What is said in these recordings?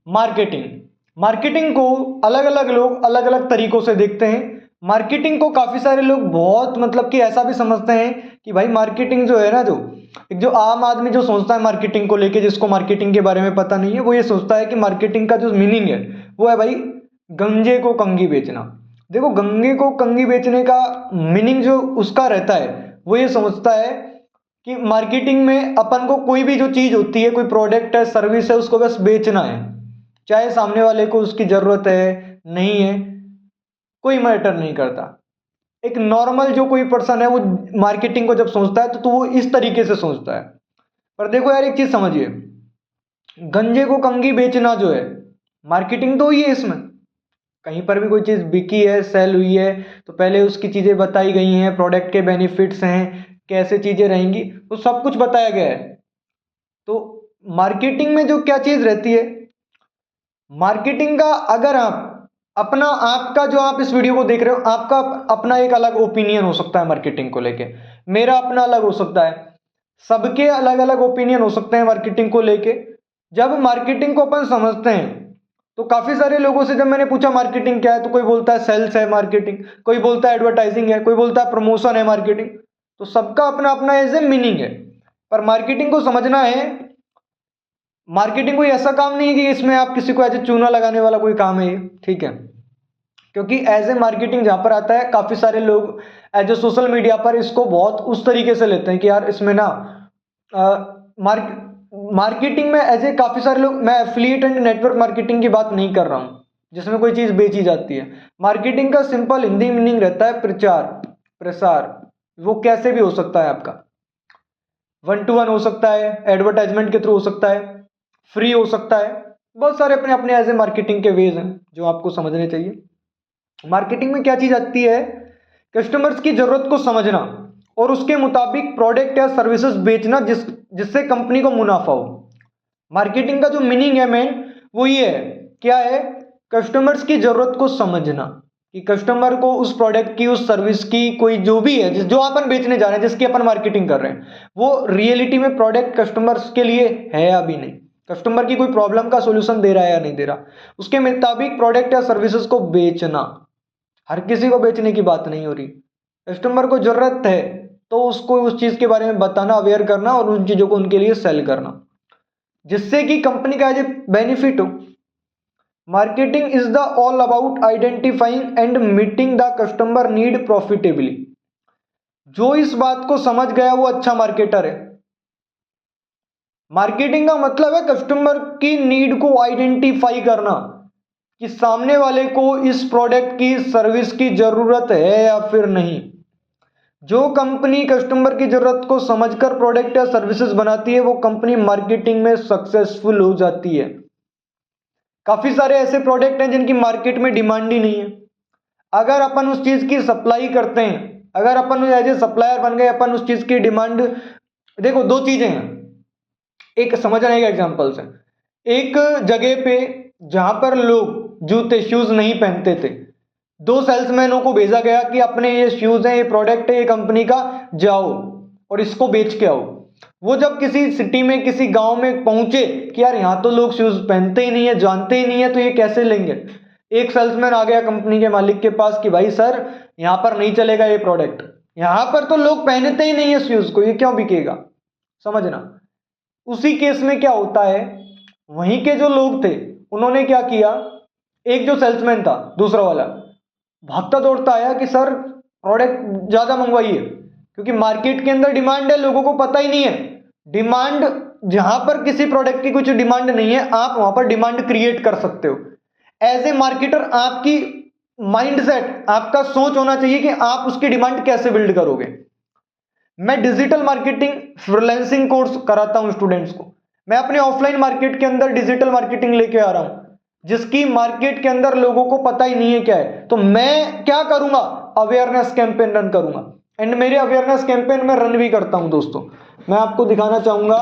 Marketing. Marketing को अलग अलग लोग अलग अलग तरीकों से देखते हैं। मार्केटिंग को काफ़ी सारे लोग बहुत मतलब कि ऐसा भी समझते हैं कि भाई मार्केटिंग जो है ना, जो आम आदमी जो सोचता है मार्केटिंग को लेके, जिसको मार्केटिंग के बारे में पता नहीं है, वो ये सोचता है कि मार्केटिंग का जो मीनिंग है वो है भाई गंजे को कंघी बेचना। देखो, गंगे को कंघी बेचने का मीनिंग जो उसका रहता है वो ये समझता है कि मार्केटिंग में अपन को कोई भी जो चीज़ होती है, कोई प्रोडक्ट है, सर्विस है, उसको बस बेचना है। चाहे सामने वाले को उसकी ज़रूरत है नहीं है, कोई मैटर नहीं करता। एक नॉर्मल जो कोई पर्सन है वो मार्केटिंग को जब सोचता है तो वो इस तरीके से सोचता है। पर देखो यार, एक चीज़ समझिए, गंजे को कंघी बेचना जो है मार्केटिंग तो ही है इसमें। कहीं पर भी कोई चीज़ बिकी है, सेल हुई है, तो पहले उसकी चीज़ें बताई गई हैं, प्रोडक्ट के बेनिफिट्स हैं, कैसे चीज़ें रहेंगी, तो सब कुछ बताया गया है। तो मार्केटिंग में जो क्या चीज़ रहती है, मार्केटिंग का अगर आप अपना, आपका जो आप इस वीडियो को देख रहे हो, आपका अपना एक अलग ओपिनियन हो सकता है मार्केटिंग को लेके, मेरा अपना अलग हो सकता है, सबके अलग अलग ओपिनियन हो सकते हैं मार्केटिंग को लेके। जब मार्केटिंग को अपन समझते हैं तो काफी सारे लोगों से जब मैंने पूछा मार्केटिंग क्या है, तो कोई बोलता है सेल्स है मार्केटिंग, कोई बोलता है एडवर्टाइजिंग है, कोई बोलता है प्रमोशन है मार्केटिंग। तो सबका अपना अपना एज ए मीनिंग है। पर मार्केटिंग को समझना है, मार्केटिंग कोई ऐसा काम नहीं है कि इसमें आप किसी को ऐसे चूना लगाने वाला कोई काम है ये, ठीक है। क्योंकि एज ए मार्केटिंग जहां पर आता है, काफी सारे लोग एज ए सोशल मीडिया पर इसको बहुत उस तरीके से लेते हैं कि यार इसमें ना मार्केटिंग में एज ए काफी सारे लोग, मैं एफिलिएट एंड नेटवर्क मार्केटिंग की बात नहीं कर रहा हूं जिसमें कोई चीज बेची जाती है। मार्केटिंग का सिंपल हिंदी मीनिंग रहता है प्रचार प्रसार। वो कैसे भी हो सकता है, आपका 1-to-1 हो सकता है, एडवर्टाइजमेंट के थ्रू हो सकता है, फ्री हो सकता है, बहुत सारे अपने अपने एज ए मार्केटिंग के वेज हैं जो आपको समझने चाहिए। मार्केटिंग में क्या चीज आती है, कस्टमर्स की जरूरत को समझना और उसके मुताबिक प्रोडक्ट या सर्विसेज बेचना जिससे कंपनी को मुनाफा हो। मार्केटिंग का जो मीनिंग है मेन, वो ये है, क्या है, कस्टमर्स की जरूरत को समझना कि कस्टमर को उस प्रोडक्ट की, उस सर्विस की, कोई जो भी है जो अपन बेचने जा रहे हैं, जिसकी अपन मार्केटिंग कर रहे हैं, वो रियलिटी में प्रोडक्ट कस्टमर्स के लिए है या भी नहीं, कस्टमर की कोई प्रॉब्लम का सोल्यूशन दे रहा है या नहीं दे रहा, उसके मुताबिक प्रोडक्ट या सर्विसेज को बेचना। हर किसी को बेचने की बात नहीं हो रही, कस्टमर को जरूरत है तो उसको उस चीज के बारे में बताना, अवेयर करना और उन चीजों को उनके लिए सेल करना जिससे कि कंपनी का एज ए बेनिफिट हो। Marketing is the all about identifying and meeting the customer need profitably. जो इस बात को समझ गया वो अच्छा मार्केटर है। मार्केटिंग का मतलब है कस्टमर की नीड को आइडेंटिफाई करना कि सामने वाले को इस प्रोडक्ट की, सर्विस की जरूरत है या फिर नहीं। जो कंपनी कस्टमर की जरूरत को समझकर प्रोडक्ट या सर्विसेज बनाती है, वो कंपनी मार्केटिंग में सक्सेसफुल हो जाती है। काफी सारे ऐसे प्रोडक्ट हैं जिनकी मार्केट में डिमांड ही नहीं है। अगर अपन उस चीज की सप्लाई करते हैं, अगर अपन एज ए सप्लायर बन गए, अपन उस चीज की डिमांड, देखो दो चीजें हैं, एक समझने का एग्जांपल से, एक जगह पे जहां पर लोग जूते शूज नहीं पहनते थे, दो सेल्समैनों को भेजा गया कि अपने ये शूज हैं, ये प्रोडक्ट है, ये कंपनी का, जाओ और इसको बेच के आओ। वो जब किसी सिटी में, किसी गांव में पहुंचे कि यार यहाँ तो लोग शूज पहनते ही नहीं है, जानते ही नहीं है, तो ये कैसे लेंगे। एक सेल्समैन आ गया कंपनी के मालिक के पास कि भाई सर, यहाँ पर नहीं चलेगा ये प्रोडक्ट, यहाँ पर तो लोग पहनते ही नहीं है शूज को, ये क्यों बिकेगा। समझना, उसी केस में क्या होता है, वहीं के जो लोग थे उन्होंने क्या किया, एक जो सेल्समैन था, दूसरा वाला भागता दौड़ता आया कि सर प्रोडक्ट ज्यादा मंगवाइए, क्योंकि मार्केट के अंदर डिमांड है, लोगों को पता ही नहीं है। डिमांड, जहां पर किसी प्रोडक्ट की कुछ डिमांड नहीं है, आप वहां पर डिमांड क्रिएट कर सकते हो। एज ए मार्केटर आपकी माइंडसेट, आपका सोच होना चाहिए कि आप उसकी डिमांड कैसे बिल्ड करोगे। मैं डिजिटल मार्केटिंग फ्रीलांसिंग कोर्स कराता हूं स्टूडेंट्स को। मैं अपने ऑफलाइन मार्केट के अंदर डिजिटल मार्केटिंग लेके आ रहा हूं, जिसकी मार्केट के अंदर लोगों को पता ही नहीं है क्या है। तो मैं क्या करूंगा, अवेयरनेस कैंपेन रन करूंगा, एंड मेरे अवेयरनेस कैंपेन में रन भी करता हूं दोस्तों। मैं आपको दिखाना चाहूंगा,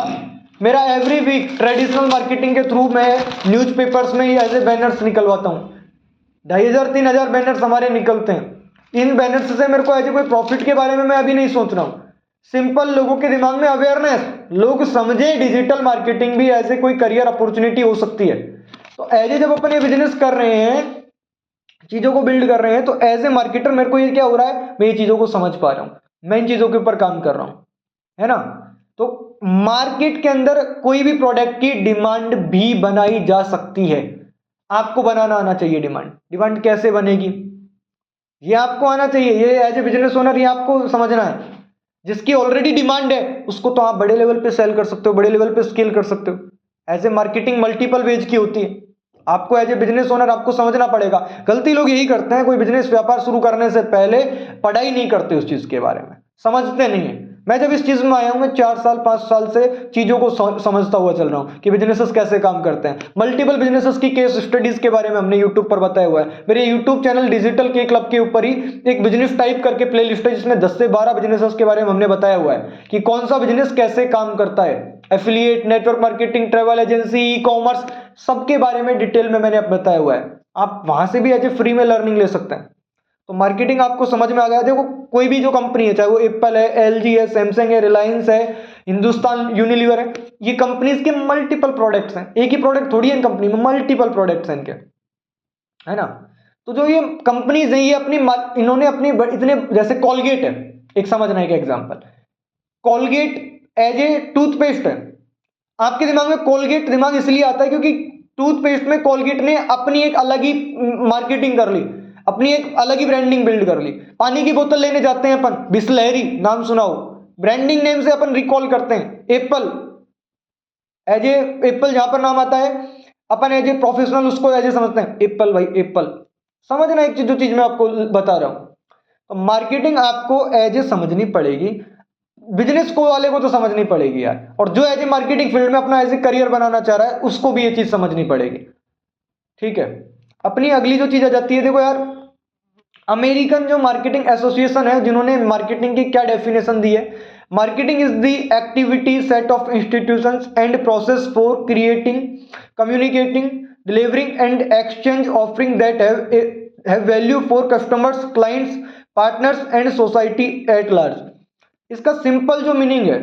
मेरा एवरी वीक ट्रेडिशनल मार्केटिंग के थ्रू मैं न्यूज़पेपर्स में एज ए बैनर्स निकलवाता हूं। 2500-3000 बैनर्स हमारे निकलते हैं। इन बैनर्स से मेरे को एज ए कोई प्रॉफिट के बारे में मैं अभी नहीं सोच रहा हूं, सिंपल लोगों के दिमाग में अवेयरनेस, लोग समझे डिजिटल मार्केटिंग भी ऐसे कोई करियर अपॉर्चुनिटी हो सकती है। तो एज ए जब अपन ये बिजनेस कर रहे हैं, चीजों को बिल्ड कर रहे हैं, तो एज ए मार्केटर मेरे को ये क्या हो रहा है, मैं ये चीजों को समझ पा रहा हूं, मैं इन चीजों के ऊपर काम कर रहा हूं, है ना। तो मार्केट के अंदर कोई भी प्रोडक्ट की डिमांड भी बनाई जा सकती है, आपको बनाना आना चाहिए। डिमांड कैसे बनेगी ये आपको आना चाहिए, ये एज ए बिजनेस ओनर ये आपको समझना है। जिसकी ऑलरेडी डिमांड है उसको तो आप बड़े लेवल पे सेल कर सकते हो, बड़े लेवल पे स्केल कर सकते हो। As a marketing multiple ways की होती है, आपको एज ए बिजनेस ओनर आपको समझना पड़ेगा। गलती लोग यही करते हैं, कोई बिजनेस व्यापार शुरू करने से पहले पढ़ाई नहीं करते उस चीज के बारे में, समझते नहीं है। मैं जब इस चीज में आया हूं, मैं 4 साल 5 साल से चीजों को समझता हुआ चल रहा हूं कि बिजनेसेस कैसे काम करते हैं। मल्टीपल बिजनेसेस की केस स्टडीज के बारे में हमने यूट्यूब पर बताया हुआ है। मेरे यूट्यूब चैनल डिजिटल के क्लब के ऊपर ही एक बिजनेस टाइप करके प्ले लिस्ट है, जिसमें 10 से 12 बिजनेसेस के बारे में हमने बताया हुआ है कि कौन सा बिजनेस कैसे काम करता है। Affiliate, network marketing, travel agency, e commerce, सबके बारे में डिटेल में मैंने बताया हुआ है। आप वहां से भी एज ए फ्री में लर्निंग ले सकते हैं। तो मार्केटिंग आपको समझ में आ गया। देखो कोई भी जो कंपनी है, चाहे वो एप्पल है, एलजी है, सैमसंग है, रिलायंस है, हिंदुस्तान यूनिलीवर है, ये कंपनीज के मल्टीपल प्रोडक्ट्स हैं। एक ही प्रोडक्ट थोड़ी है इन कंपनी में, मल्टीपल प्रोडक्ट्स हैं इनके, है ना। तो जो ये कंपनीज हैं ये इन्होंने अपनी इतने, जैसे कॉलगेट है, एक समझना है, एक example, Colgate as a toothpaste है। आपके दिमाग में कॉलगेट दिमाग इसलिए आता है क्योंकि टूथपेस्ट में कॉलगेट ने अपनी एक अलग ही मार्केटिंग कर ली, अपनी एक अलग ही ब्रांडिंग बिल्ड कर ली। पानी की बोतल लेने जाते हैं अपन, बिस्लहरी नाम सुना हो, ब्रांडिंग नेम से अपन रिकॉल करते हैं। एप्पल, एज ए एप्पल जहां पर नाम आता है, अपन एज ए प्रोफेशनल उसको एज ए समझते हैं, एप्पल भाई एप्पल। समझना एक चीज, जो चीज मैं आपको बता रहा हूं, तो मार्केटिंग आपको एज ए समझनी पड़ेगी। बिजनेस को वाले को तो समझनी पड़ेगी यार, और जो एज ए मार्केटिंग फील्ड में अपना एज ए करियर बनाना चाह रहा है उसको भी ये चीज समझनी पड़ेगी, ठीक है। अपनी अगली जो चीज आ जाती है, देखो यार, अमेरिकन जो मार्केटिंग एसोसिएशन है, जिन्होंने मार्केटिंग की क्या डेफिनेशन दी है, marketing is the activity set of institutions and process for creating, communicating, delivering and exchange offering that have value for customers, clients, partners and society at large. इसका simple जो meaning है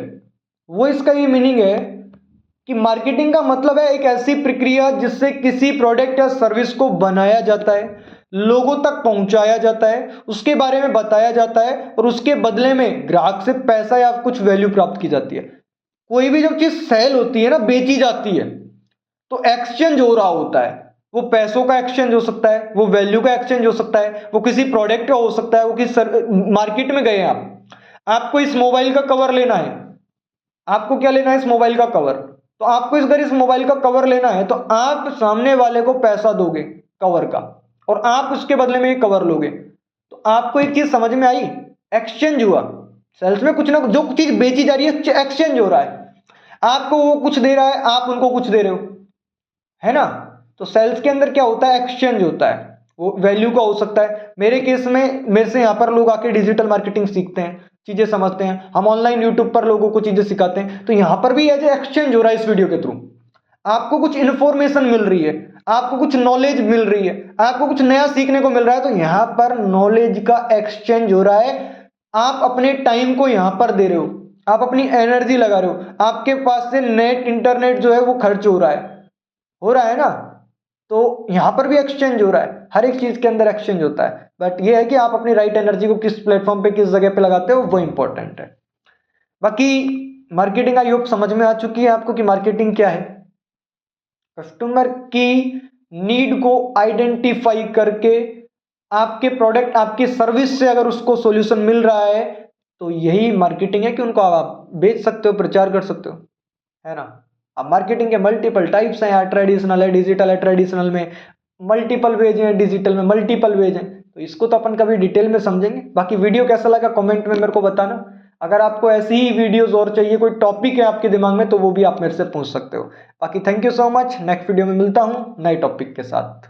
वो इसका ये meaning है कि marketing का मतलब है एक ऐसी प्रक्रिया जिससे किसी प्रोडक्ट या सर्विस को बनाया जाता है, लोगों तक पहुंचाया जाता है, उसके बारे में बताया जाता है, और उसके बदले में ग्राहक से पैसा या कुछ वैल्यू प्राप्त की जाती है। कोई भी जब चीज सेल होती है ना, बेची जाती है, तो एक्सचेंज हो रहा होता है। वो पैसों का एक्सचेंज हो सकता है, वो वैल्यू का एक्सचेंज हो सकता है, वो किसी प्रोडक्ट का हो सकता है, वो किसी मार्केट में गए हैं आपको इस मोबाइल का कवर लेना है, आपको क्या लेना है, इस मोबाइल का कवर। तो आपको इस मोबाइल का कवर लेना है, तो आप सामने वाले को पैसा दोगे कवर का, और आप उसके बदले में ये कवर लोगे। तो आपको एक चीज समझ में आई, एक्सचेंज हुआ। सेल्स में कुछ ना कुछ जो चीज बेची जा रही है, एक्सचेंज हो रहा है। आपको वो कुछ दे रहा है, आप उनको कुछ दे रहे हो, है ना। तो सेल्स के अंदर क्या होता है, एक्सचेंज होता है। वो वैल्यू का हो सकता है। मेरे केस में मेरे से यहाँ पर लोग आके डिजिटल मार्केटिंग सीखते हैं, चीजें समझते हैं। हम ऑनलाइन यूट्यूब पर लोगों को चीजें सिखाते हैं। तो यहाँ पर भी एज एक्सचेंज हो रहा है। इस वीडियो के थ्रू आपको कुछ इंफॉर्मेशन मिल रही है, आपको कुछ नॉलेज मिल रही है, आपको कुछ नया सीखने को मिल रहा है। तो यहाँ पर नॉलेज का एक्सचेंज हो रहा है। आप अपने टाइम को यहाँ पर दे रहे हो, आप अपनी एनर्जी लगा रहे हो, आपके पास से नेट इंटरनेट जो है वो खर्च हो रहा है ना। तो यहां पर भी एक्सचेंज हो रहा है। हर एक चीज के अंदर एक्सचेंज होता है, बट ये है कि आप अपनी राइट एनर्जी को किस प्लेटफॉर्म पे, किस जगह पे लगाते हो, वो इंपॉर्टेंट है। बाकी मार्केटिंग आई होप समझ में आ चुकी है आपको कि मार्केटिंग क्या है। कस्टमर की नीड को आइडेंटिफाई करके आपके प्रोडक्ट, आपकी सर्विस से अगर उसको सॉल्यूशन मिल रहा है, तो यही मार्केटिंग है कि उनको आप बेच सकते हो, प्रचार कर सकते हो, है ना। अब मार्केटिंग के मल्टीपल टाइप्स हैं यार, ट्रेडिशनल है, डिजिटल है, ट्रेडिशनल में मल्टीपल वेज हैं, डिजिटल में मल्टीपल वेज हैं। तो इसको तो अपन कभी डिटेल में समझेंगे। बाकी वीडियो कैसा लगा कमेंट में मेरे को बताना। अगर आपको ऐसी ही वीडियोस और चाहिए, कोई टॉपिक है आपके दिमाग में, तो वो भी आप मेरे से पूछ सकते हो। बाकी thank you so much. Next video में मिलता हूँ नए टॉपिक के साथ।